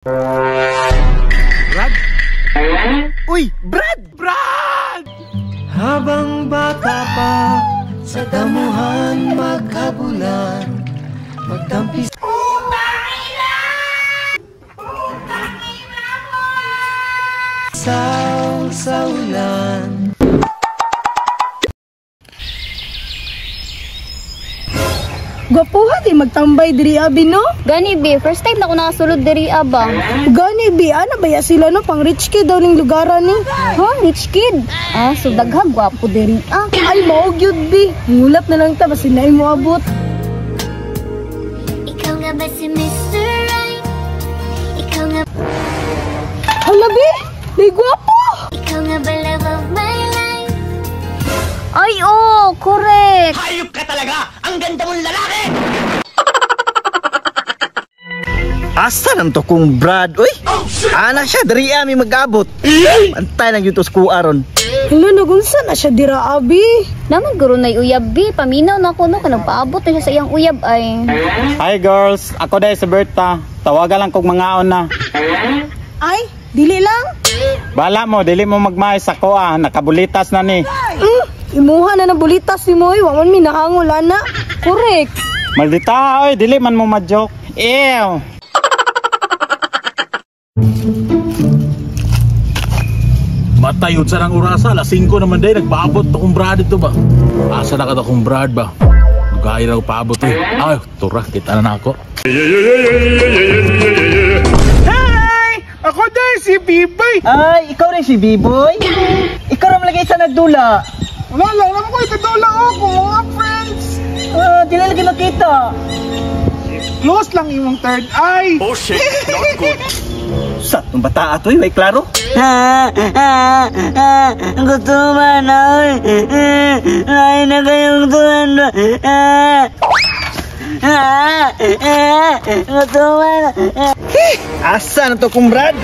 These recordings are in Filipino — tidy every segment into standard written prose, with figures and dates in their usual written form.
Brad? Uy, Brad! Brad! Habang bata pa, sa damuhan magkabulan, magtampi sa ulan. Gwapuha di magtambay diri abi no? Gani be, first time na ako nakasulod diri aba. Gani bi, ana baya sila no pang rich kid daw ning lugaran ni. Ha, rich kid? Ah, so daghang gwapo diri ah. Ay mao gyud bi. Ngulap na lang ta basi na imo abot. Ikaw nga ba si Mr. Right? Ikaw nga Hala bi, di gwapo. Ikaw nga ba love of my life? Ay oh, correct. Hayop ka talaga! Ang ganda mong lalaki! Asa nam to kung Brad? Uy! Anak siya, dari ami mag-abot. Antay lang yun to skuha ron. Hala nagunsa na siya dira abi. Naman guro na uyab be, paminaw na ko no kanang paabot na siya sa iyang uyab ay. Hi girls, ako dahil sa Berta. Tawagan lang kog mga na. Ay, dili lang. Bala mo, dili mo magmaes ako nakabulitas na ni. Imuha na bulitas ni mo, wa man mi nakangul ana. Correct. Maldita, oy, dili man mo ma-joke. Ew! Matayod sa nang orasa, alas 5 naman day, nagpaabot to kong Brad ito ba? Asa na ka to kong Brad ba? Nagkaya na paabot eh. Ay, tura, kita na ako. Hi! Ako dahil si Biboy! Ay, ikaw rin si B-Boy? Ikaw rin lagay sa nagdula. Wala lang naman ko, itadula ako, mga friends! Di na lagi makita. Close lang yung third eye! Oh shit, not good. Sa itong bata ato, may klaro? Gutuman na, ay na kayong tuwan. Gutuman na. Asa na to kung Brad?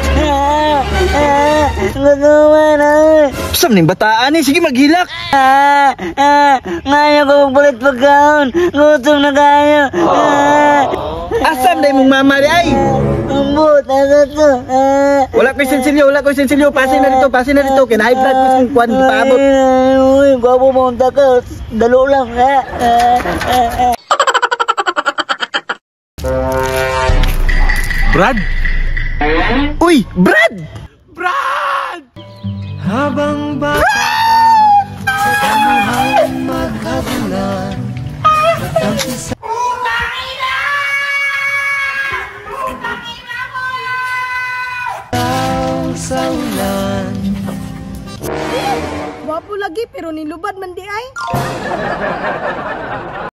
Gutuman na. Saan ning bataan eh? Sige maghilak. Ngayon ko magbulit pagkaon. Gutom na kayo. Asam na mong mama di ay? Ambot, asa to. Wala ko sensilyo, wala ko sensilyo. Pasin na dito. Kina-high blood ko sa kwan, paabot. Uy, gwapo mo ang takas. Dalo lang. Brad? Uy, Brad! Brad! Habang bata sa damuhan magkabulan, magtampi sa ulan. Gwapo lagi pero nilubad man di ay.